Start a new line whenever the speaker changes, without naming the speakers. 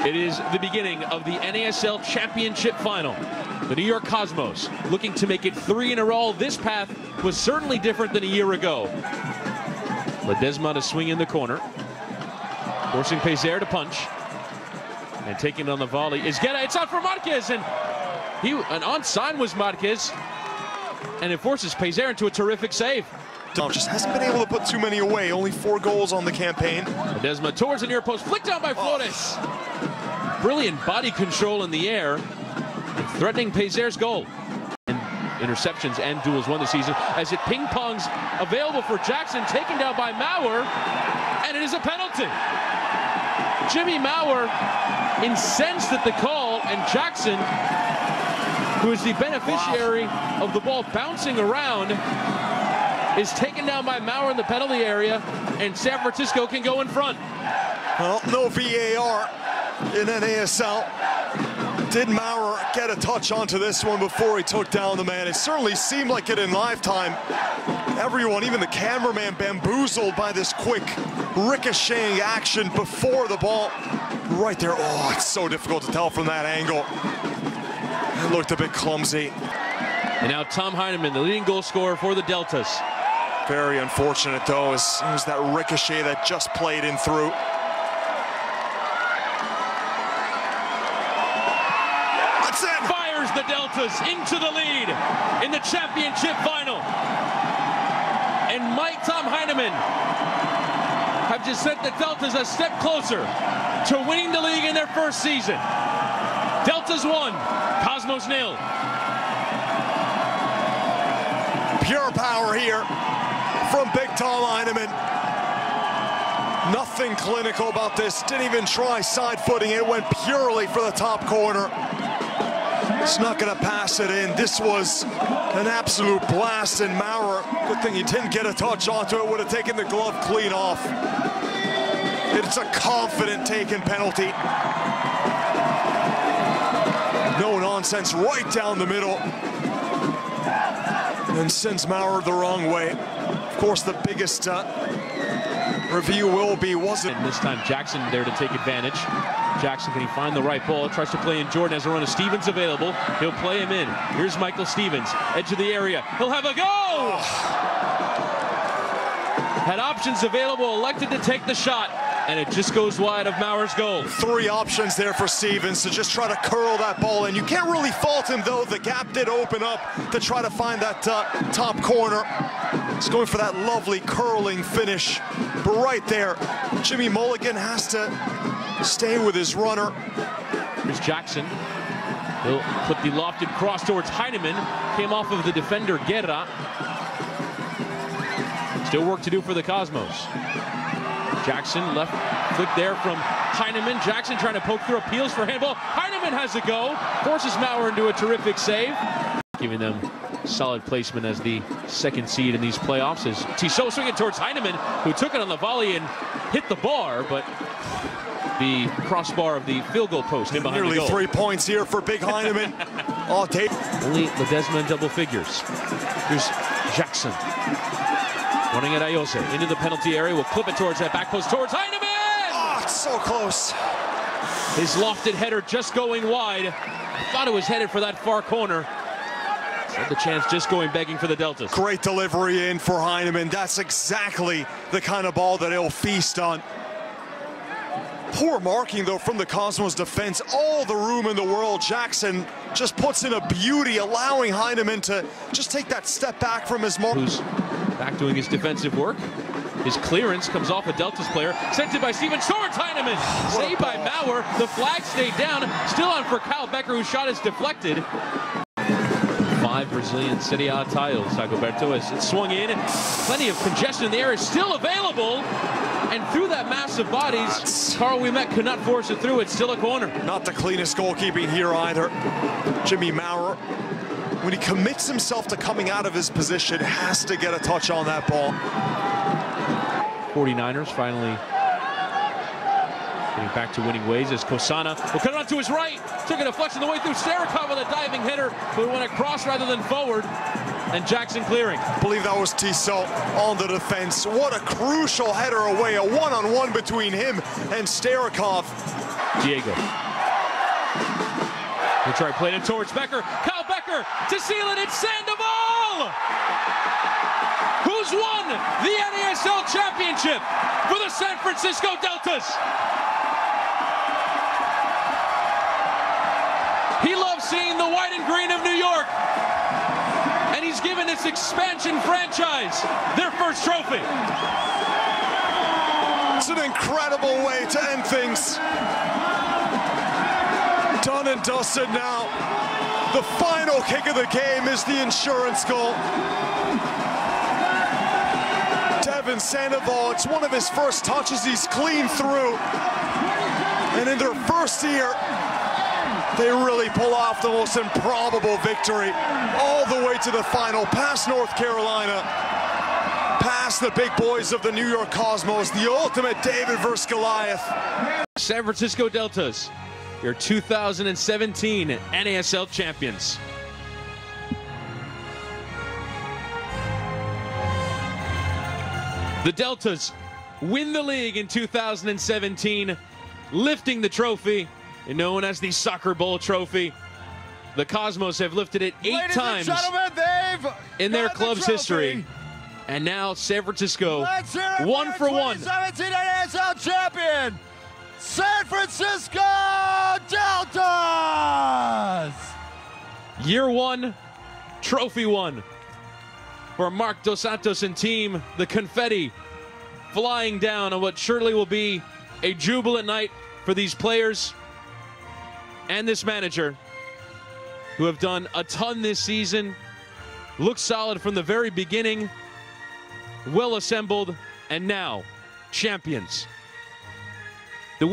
It is the beginning of the NASL Championship Final. The New York Cosmos looking to make it 3 in a row. This path was certainly different than a year ago. Ledesma to swing in the corner, forcing Pezer to punch, and taking it on the volley is Guerra. It's out for Marquez, and an onside was Marquez, and it forces Pezer into a terrific save.
Just hasn't been able to put too many away. Only 4 goals on the campaign.
Ledesma towards the near post, flicked down by Flores. Brilliant body control in the air, and threatening Pezer's goal. And interceptions and duels won the season as it ping-pongs available for Jackson, taken down by Maurer, and it is a penalty. Jimmy Maurer incensed at the call, and Jackson, who is the beneficiary of the ball bouncing around, is taken down by Maurer in the penalty area, and San Francisco can go in front.
Well, no VAR in NASL. Did Maurer get a touch onto this one before he took down the man? It certainly seemed like it in lifetime. Everyone, even the cameraman, bamboozled by this quick ricocheting action before the ball. Right there. Oh, it's so difficult to tell from that angle. It looked a bit clumsy.
And now Tom Heineman, the leading goal scorer for the Deltas.
Very unfortunate, though, as it was that ricochet that just played in through. That's it!
Fires the Deltas into the lead in the championship final. And Tom Heineman have just sent the Deltas a step closer to winning the league in their first season. Deltas 1, Cosmos 0.
Pure power here from Big Tom Heineman. Nothing clinical about this. Didn't even try side footing. It went purely for the top corner. It's not going to pass it in. This was an absolute blast, and Maurer, good thing he didn't get a touch onto it, would have taken the glove clean off. It's a confident taken penalty. No nonsense, right down the middle. And sends Maurer the wrong way. Of course, the biggest review will be, wasn't.
And this time Jackson there to take advantage. Jackson, can he find the right ball? Tries to play in Jordan as a run of Stevens available. He'll play him in. Here's Michael Stevens, edge of the area. He'll have a go! Had options available, elected to take the shot, and it just goes wide of Maurer's goal.
3 options there for Stevens to just try to curl that ball in. You can't really fault him, though. The gap did open up to try to find that top corner. He's going for that lovely curling finish. But right there, Jimmy Mulligan has to stay with his runner.
Here's Jackson. He'll put the lofted cross towards Heineman. Came off of the defender, Guerra. Still work to do for the Cosmos. Jackson left flick there from Heineman. Jackson trying to poke through, appeals for handball. Heineman has a go. Forces Maurer into a terrific save. Giving them solid placement as the second seed in these playoffs. As Tissot swinging towards Heineman, who took it on the volley and hit the bar, but the crossbar of the field goal post in behind
Nearly
the goal.
3 points here for Big Heineman.
Only Ledesma in double figures. Here's Jackson. Running at Ayose into the penalty area. Will clip it towards that back post towards Heineman!
Oh, it's so close.
His lofted header just going wide. I thought it was headed for that far corner. Had the chance just going begging for the Deltas.
Great delivery in for Heineman. That's exactly the kind of ball that he'll feast on. Poor marking, though, from the Cosmos defense. All the room in the world. Jackson just puts in a beauty, allowing Heineman to just take that step back from his mark.
Who's back doing his defensive work. His clearance comes off a Deltas player. Sent it by Stevens towards Heineman. Saved by Maurer. The flag stayed down. Still on for Kyle Becker, whose shot is deflected. 5 Brazilian Serie A titles. Dagoberto has swung in. Plenty of congestion in the air is still available. And through that mass of bodies, Carl Ouimet could not force it through. It's still a corner.
Not the cleanest goalkeeping here either. Jimmy Maurer, when he commits himself to coming out of his position, has to get a touch on that ball.
49ers finally getting back to winning ways as Kosana will cut it on to his right. Took a deflection the way through. Starikov with a diving header, but went across rather than forward. and Jackson clearing.
I believe that was Tissot on the defense. What a crucial header away, a one-on-one between him and Starikov.
Diego. He'll try playing it towards Becker. Kyle Becker to seal it. It's Sandoval, who's won the NASL championship for the San Francisco Deltas. He loves seeing the white and green of New York, and he's given this expansion franchise their first trophy.
It's an incredible way to end things. Done and dusted now. The final kick of the game is the insurance goal. Devin Sandoval, it's one of his first touches. He's clean through. And in their first year, they really pull off the most improbable victory all the way to the final, past North Carolina, past the big boys of the New York Cosmos, the ultimate David versus Goliath.
San Francisco Deltas, your 2017 NASL champions. The Deltas win the league in 2017, lifting the trophy, known as the Soccer Bowl trophy. The Cosmos have lifted it 8 times in their club's history. And now San Francisco, 1 for 1.
2017 NASL champion, San Francisco Deltas!
Year 1, Trophy 1. For Marc Dos Santos and team, the confetti flying down on what surely will be a jubilant night for these players and this manager, who have done a ton this season, looked solid from the very beginning, well assembled, and now champions.